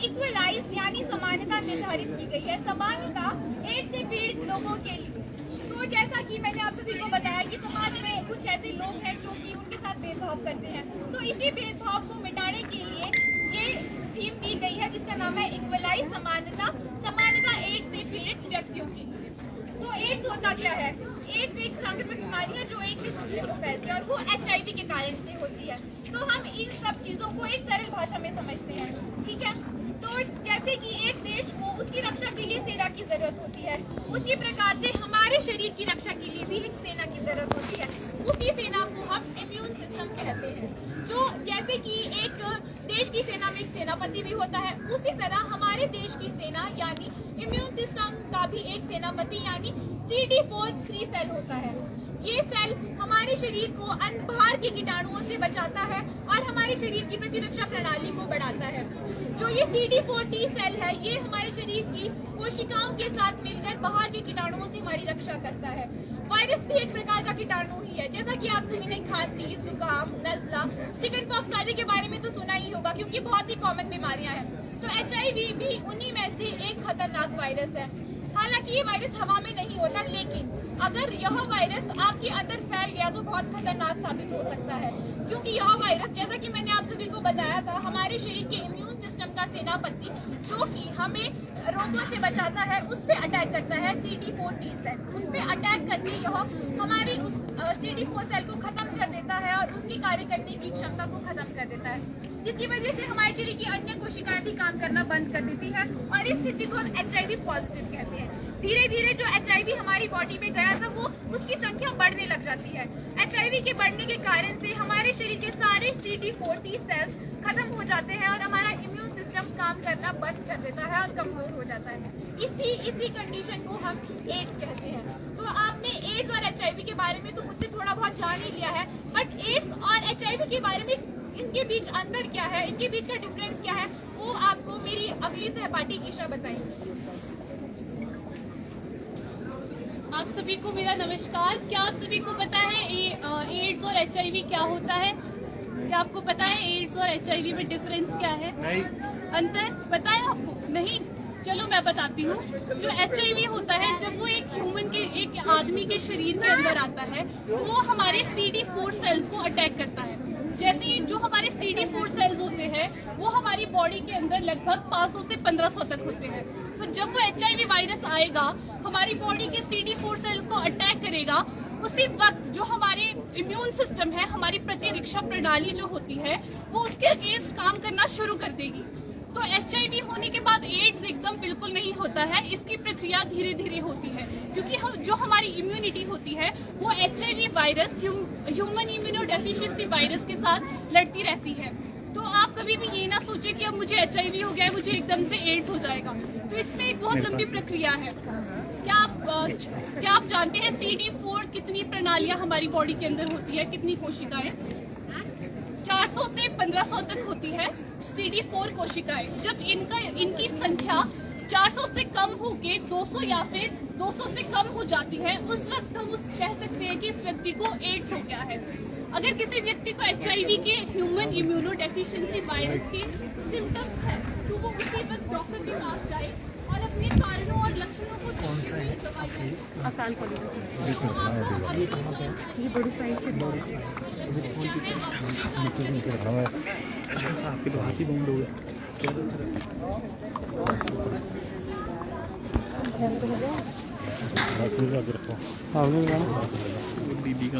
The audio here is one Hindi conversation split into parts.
इक्वलाइज यानी समानता निर्धारित की गई है, समानता एड्स से पीड़ित लोगों के लिए। तो जैसा कि मैंने आप सभी को बताया कि समाज में कुछ ऐसे लोग हैं जो कि उनके साथ भेदभाव करते हैं, तो इसी भेदभाव को मिटाने के लिए ये थीम दी गई है जिसका नाम है इक्वलाइज समानता, समानता एड्स से पीड़ित व्यक्तियों के लिए। तो एड्स होता क्या है? एड्स एक सांक्रामिक बीमारी है जो एक से दूसरे को फैलती है और वो HIV के कारण से होती है। तो हम इन सब चीजों को एक सरल भाषा में समझते हैं, ठीक है? तो जैसे कि एक देश को उसकी रक्षा के लिए सेना की जरूरत होती है, उसी प्रकार से हमारे शरीर की रक्षा के लिए भी एक सेना की जरूरत होती है। उसी सेना को हम इम्यून सिस्टम कहते हैं। जो जैसे कि एक देश की सेना में एक सेनापति भी होता है, उसी तरह हमारे देश की सेना यानी इम्यून सिस्टम का भी एक सेनापति यानी CD4 सेल होता है। ये सेल हमारे शरीर को अन्य बाहर के कीटाणुओं से बचाता है और हमारे शरीर की प्रतिरक्षा प्रणाली को बढ़ाता है। जो ये CD4 सेल है, ये हमारे शरीर की कोशिकाओं के साथ मिलकर बाहर के कीटाणुओं से हमारी रक्षा करता है। वायरस भी एक प्रकार का कीटाणु ही है, जैसा कि आप सभी ने खांसी, जुकाम, नजला, चिकन पॉक्स आदि के बारे में तो सुना ही होगा क्योंकि बहुत ही कॉमन बीमारियां हैं। तो HIV भी उन्हीं में से एक खतरनाक वायरस है। हालांकि ये वायरस हवा में नहीं होता, लेकिन अगर यह वायरस आपके अंदर फैल गया तो बहुत खतरनाक साबित हो सकता है, क्योंकि यह वायरस जैसा कि मैंने आप सभी को बताया था, हमारे शरीर के इम्यून सिस्टम का सेनापति जो कि हमें रोगों से बचाता है, उस पे अटैक करता है CD4 सेल। उस पे अटैक करके यह हमारी उस CD4 सेल को खत्म कर देता है और उसकी कार्य करने की क्षमता को खत्म कर देता है, जिसकी वजह से हमारे शरीर की अन्य कोशिकाएं भी काम करना बंद कर देती है और इस स्थिति को हम HIV पॉजिटिव कहते हैं। धीरे धीरे जो HIV हमारी बॉडी में गया था वो उसकी संख्या बढ़ने लग जाती है। HIV के बढ़ने के कारण से हमारे शरीर के सारे CD4 सेल्स खत्म हो जाते हैं और हमारा इम्यून सिस्टम काम करना बंद कर देता है और कमजोर हो जाता है। इसी कंडीशन को हम एड्स कहते हैं। तो आपने एड्स और HIV के बारे में तो मुझसे थोड़ा बहुत जान ही लिया है, बट एड्स और HIV के बारे में इनके बीच अंतर क्या है, इनके बीच का डिफरेंस क्या है, वो आपको मेरी अगली सहपाठी ईशा बताएंगी। आप सभी को मेरा नमस्कार। क्या आप सभी को पता है एड्स और HIV क्या होता है? क्या आपको पता है एड्स और HIV में डिफरेंस क्या है? नहीं। अंतर पता है आपको? नहीं। चलो मैं बताती हूँ। जो HIV होता है, जब वो एक आदमी के शरीर के अंदर आता है तो वो हमारे CD4 सेल्स को अटैक करता है। जैसे जो हमारे CD4 सेल्स होते हैं वो हमारी बॉडी के अंदर लगभग 500 से 1500 तक होते हैं। तो जब वो HIV वायरस आएगा, हमारी बॉडी के CD4 सेल्स को अटैक करेगा, उसी वक्त जो हमारे इम्यून सिस्टम है, हमारी प्रतिरक्षा प्रणाली जो होती है, वो उसके अगेंस्ट काम करना शुरू कर देगी। तो HIV होने के बाद एड्स एकदम बिल्कुल नहीं होता है, इसकी प्रक्रिया धीरे धीरे होती है, क्योंकि जो हमारी इम्यूनिटी होती है वो HIV virus human immuno deficiency virus के साथ लड़ती रहती है। तो आप कभी भी ये ना सोचे कि अब मुझे HIV हो गया है, मुझे एकदम से एड्स हो जाएगा। तो इसमें एक बहुत लंबी प्रक्रिया है। क्या आप जानते हैं CD4 कितनी प्रणालियां हमारी बॉडी के अंदर होती है, कितनी कोशिकाएं? 400 से 1500 तक होती है CD4 कोशिकाएं। जब इनकी संख्या 400 से कम होके 200 या फिर 200 से कम हो जाती है, उस वक्त हम कह सकते हैं कि इस व्यक्ति को एड्स हो गया है। अगर किसी व्यक्ति को HIV के ह्यूमन इम्यूनो डेफिशिएंसी वायरस के सिम्टम्स है तो वो उसी वक्त डॉक्टर के पास जाए और अपने कारणों और लक्षणों को अकाल ये बड़ी साइज से आपके तो हाथ ही बंद हो गए। दीदी का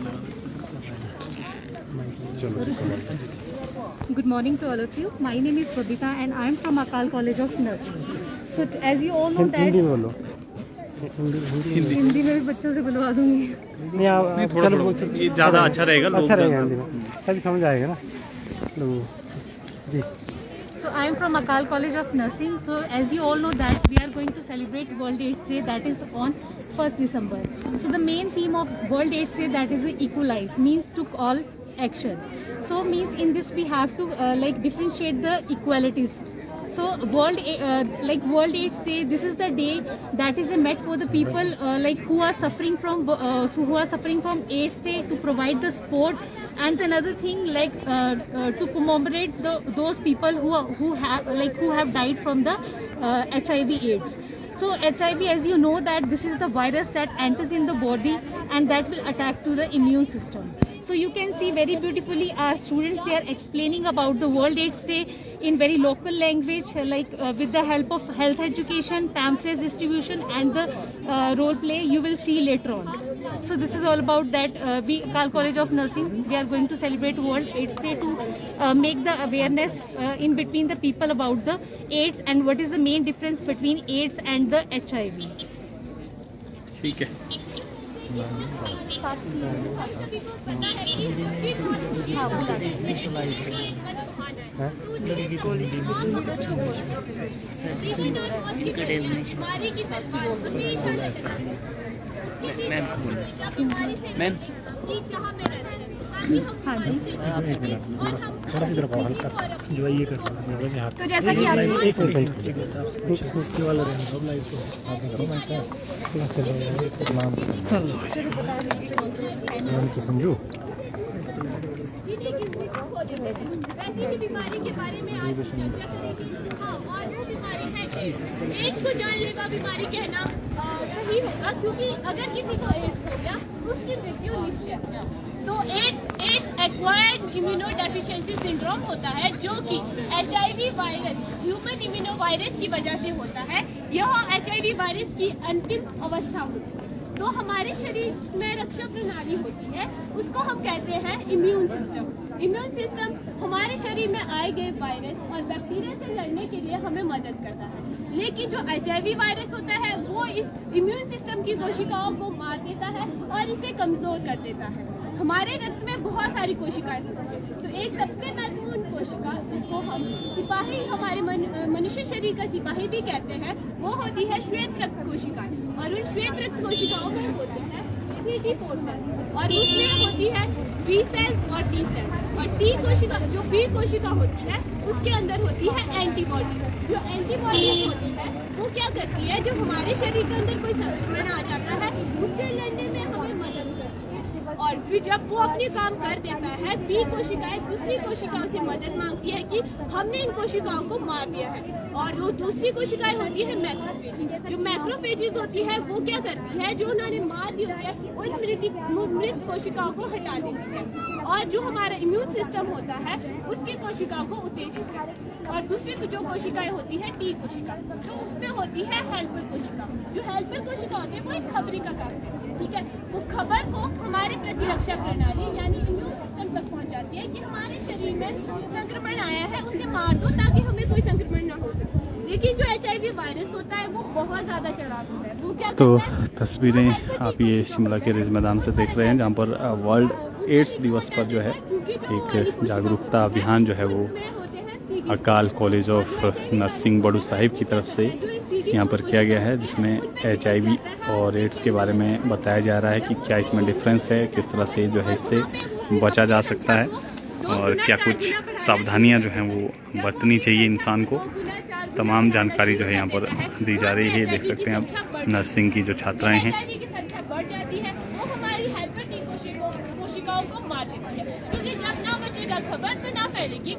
Good morning to all of you. My name is Babita and I am from Akal College of Nursing. So as you all know that Hindi में बोलो। हिंदी में भी बच्चों से बुलवा दूंगी। नहीं थोड़ा ये ज़्यादा अच्छा रहेगा। अच्छा रहेगा हिंदी में, तभी समझ आएगा ना लोगों जी। So I am from Akal College of Nursing. So as you all know that we are going to celebrate World AIDS Day, that is on 1st December. So the main theme of World AIDS Day, that is equalize, means to all action. So means in this we have to like differentiate the equalities. So World AIDS Day, this is the day that is met for the people like who are suffering from AIDS Day, to provide the support And another thing, like to commemorate those people who have died from the HIV/AIDS. So HIV, as you know, that this is the virus that enters in the body and that will attack to the immune system. So you can see very beautifully our students, they are explaining about the World AIDS Day in very local language, like with the help of health education, pamphlets distribution and the role play you will see later on. So this is all about that. We, Akal College of Nursing, we are going to celebrate World AIDS Day to make the awareness in between the people about the AIDS and what is the main difference between AIDS and the HIV. ठीक है। आप सभी को पता है कि ये बहुत खुशी है लड़की को जीवन और मौत की बीमारी की तलवार मैम जहाँ में रहते हैं थोड़ा सी तरफ हल्का सा जो ये कर रहा है। तो जैसा कि आप एक मिनट वाला नाम तो समझो। वैसी भी बीमारी के बारे में आज चर्चा करेंगे। हाँ, और वो बीमारी है एड्स को जानलेवा बीमारी कहना सही होगा, क्योंकि अगर किसी को एड्स हो गया उसकी मृत्यु निश्चित। तो ads acquired immuno deficiency syndrome होता है, जो कि HIV virus, human immuno virus की वजह से होता है। यह HIV वायरस की अंतिम अवस्था होती है। तो हमारे शरीर में रक्षा प्रणाली होती है, उसको हम कहते हैं इम्यून सिस्टम। इम्यून सिस्टम हमारे शरीर में आए गए वायरस और बैक्टीरिया से लड़ने के लिए हमें मदद करता है। लेकिन जो HIV वायरस होता है वो इस इम्यून सिस्टम की कोशिकाओं को मार देता है और इसे कमजोर कर देता है। हमारे रक्त में बहुत सारी कोशिकाएं होती हैं, तो एक सबसे महत्वपूर्ण कोशिका जिसको हम सिपाही, हमारे मनुष्य शरीर का सिपाही भी कहते हैं, वो होती है श्वेत रक्त कोशिकाएं। और उन श्वेत रक्त कोशिकाओं में होते हैं CD4 सेल और उसमें होती है B सेल्स और T सेल्स। और T कोशिका, जो B कोशिका होती है, उसके अंदर होती है एंटीबॉडी। जो एंटीबॉडी होती है वो क्या करती है, जब हमारे शरीर के अंदर कोई संक्रमण आ जाता है उससे लड़ने में हमें मदद करती है। और फिर जब वो अपने काम कर देता है, बी कोशिकाएं दूसरी कोशिकाओं से मदद मांगती है कि हमने इन कोशिकाओं को मार दिया है। और वो दूसरी कोशिकाएं होती है मैक्रोफेज। जो मैक्रोफेजेस होती है वो क्या करती है, जो उन्होंने मार दिया है उन मृत कोशिकाओं को हटा देती है। और जो हमारा इम्यून सिस्टम होता है उसकी कोशिकाओं को उत्तेजित करती है। और दूसरी जो कोशिकाएं होती है टी कोशिका, तो उसमें होती है हेल्पर कोशिका। जो हेल्पर कोशिका होती है वो एक खबरी का काम करती है, ठीक है। वो खबर को हमारी प्रतिरक्षा प्रणाली यानी इम्यून सिस्टम तक पहुंचाती है कि हमारे शरीर में संक्रमण आया है, उसे मार दो ताकि हमें कोई संक्रमण न हो सके। लेकिन जो HIV वायरस होता है वो बहुत ज्यादा चढ़ाक होता है। वो क्या तो करता है, तस्वीरें आप ये शिमला के रिज मैदान से देख रहे हैं, जहाँ पर वर्ल्ड एड्स दिवस पर जो है एक जागरूकता अभियान जो है वो अकाल कॉलेज ऑफ नर्सिंग बड़ू साहिब की तरफ से यहाँ पर किया गया है, जिसमें HIV और एड्स के बारे में बताया जा रहा है कि क्या इसमें डिफरेंस है, किस तरह से जो है इससे बचा जा सकता है और क्या कुछ सावधानियाँ जो हैं वो बरतनी चाहिए इंसान को। तमाम जानकारी जो है यहाँ पर दी जा रही है। देख सकते हैं आप नर्सिंग की जो छात्राएं हैं। बढ़ जाती है वो हमारी हेल्पर टी कोशिकाओं को मार देती है, क्योंकि जब ना बचेगा खबर तो ना फैलेगी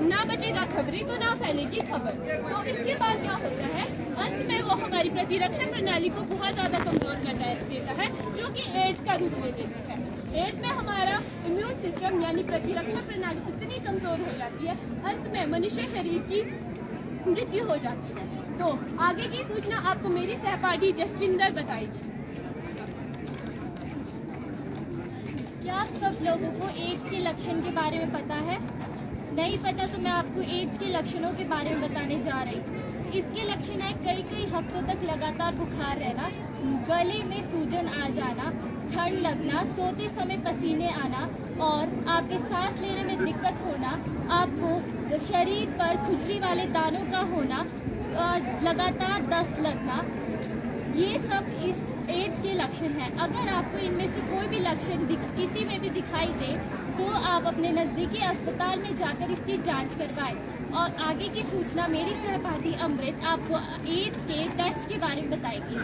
ना बचेगा खबरें तो ना फैलेगी खबर। तो इसके बाद क्या होता है, अंत में वो हमारी प्रतिरक्षा प्रणाली को बहुत ज्यादा कमजोर कर देता है, जो कि एड्स का रूप ले लेता है। एड्स में हमारा इम्यून सिस्टम यानी प्रतिरक्षा प्रणाली इतनी कमजोर हो जाती है, अंत में मनुष्य शरीर की मृत्यु हो जाती है। तो आगे की सूचना आपको मेरी सहपाठी जसविंदर बताएगी। क्या आप सब लोगों को एड्स के लक्षण के बारे में पता है? नहीं पता तो मैं आपको एड्स के लक्षणों के बारे में बताने जा रही हूँ। इसके लक्षण है कई हफ्तों तक लगातार बुखार रहना, गले में सूजन आ जाना, ठंड लगना, सोते समय पसीने आना और आपके सांस लेने में दिक्कत होना, आपको शरीर पर खुजली वाले दानों का होना, लगातार दस्त लगना, ये सब इस एड्स के लक्षण हैं। अगर आपको इनमें से कोई भी लक्षण किसी में भी दिखाई दे तो आप अपने नज़दीकी अस्पताल में जाकर इसकी जांच करवाएं। और आगे की सूचना मेरी सहपाठी अमृत आपको एड्स के टेस्ट के बारे में बताएगी।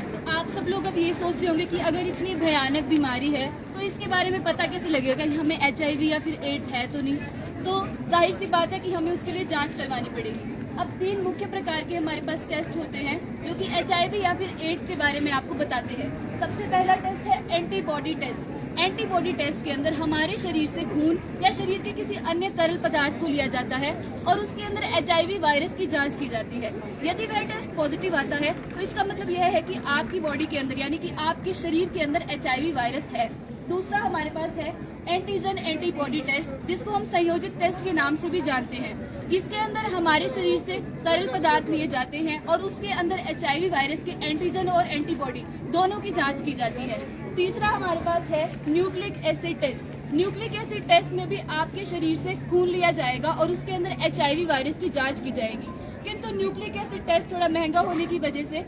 तो आप आप सब लोग अब ये सोच रहे होंगे कि अगर इतनी भयानक बीमारी है तो इसके बारे में पता कैसे लगेगा कि हमें HIV या फिर एड्स है तो नहीं। तो जाहिर सी बात है कि हमें उसके लिए जांच करवानी पड़ेगी। अब 3 मुख्य प्रकार के हमारे पास टेस्ट होते हैं जो कि HIV या फिर एड्स के बारे में आपको बताते हैं। सबसे पहला टेस्ट है एंटीबॉडी टेस्ट। एंटीबॉडी टेस्ट के अंदर हमारे शरीर से खून या शरीर के किसी अन्य तरल पदार्थ को लिया जाता है और उसके अंदर HIV वायरस की जांच की जाती है। यदि वह टेस्ट पॉजिटिव आता है तो इसका मतलब यह है कि आपकी बॉडी के अंदर यानी कि आपके शरीर के अंदर HIV वायरस है। दूसरा हमारे पास है एंटीजन एंटीबॉडी टेस्ट, जिसको हम संयोजित टेस्ट के नाम से भी जानते हैं। इसके अंदर हमारे शरीर से तरल पदार्थ लिए जाते हैं और उसके अंदर HIV वायरस के एंटीजन और एंटीबॉडी दोनों की जांच की जाती है। तीसरा हमारे पास है nucleic acid test. Nucleic acid test में भी आपके शरीर से खून लिया जाएगा और उसके अंदर HIV वायरस की जांच की जाएगी। किंतु न्यूक्लिक एसिड टेस्ट थोड़ा महंगा होने की वजह से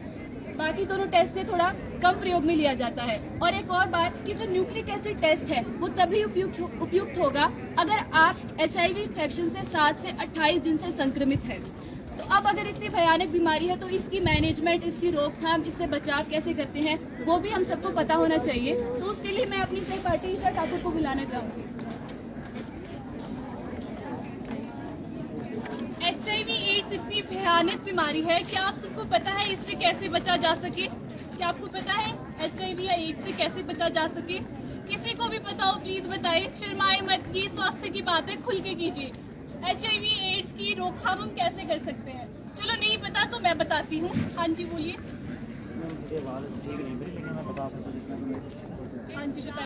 बाकी दोनों टेस्ट से थोड़ा कम प्रयोग में लिया जाता है। और एक और बात कि जो न्यूक्लिक एसिड टेस्ट है वो तभी उपयुक्त होगा अगर आप HIV इन्फेक्शन से 7 से 28 दिन से संक्रमित है। तो अब अगर इतनी भयानक बीमारी है तो इसकी मैनेजमेंट, इसकी रोकथाम, इससे बचाव कैसे करते हैं वो भी हम सबको पता होना चाहिए। तो उसके लिए मैं अपनी सहपाठी ईशा ठाकुर को बुलाना चाहूंगी। HIV एड्स इतनी भयानक बीमारी है, क्या आप सबको पता है इससे कैसे बचा जा सके? क्या आपको पता है HIV या एड्स से कैसे बचा जा सके? किसी को भी पता हो प्लीज बताएं, शर्माए मत, ये स्वास्थ्य की बात है, खुल के कीजिए। HIV एड्स की रोकथाम हम कैसे कर सकते हैं? चलो नहीं पता तो मैं बताती हूँ। हाँ जी बोलिए। हाँ जी बताइए।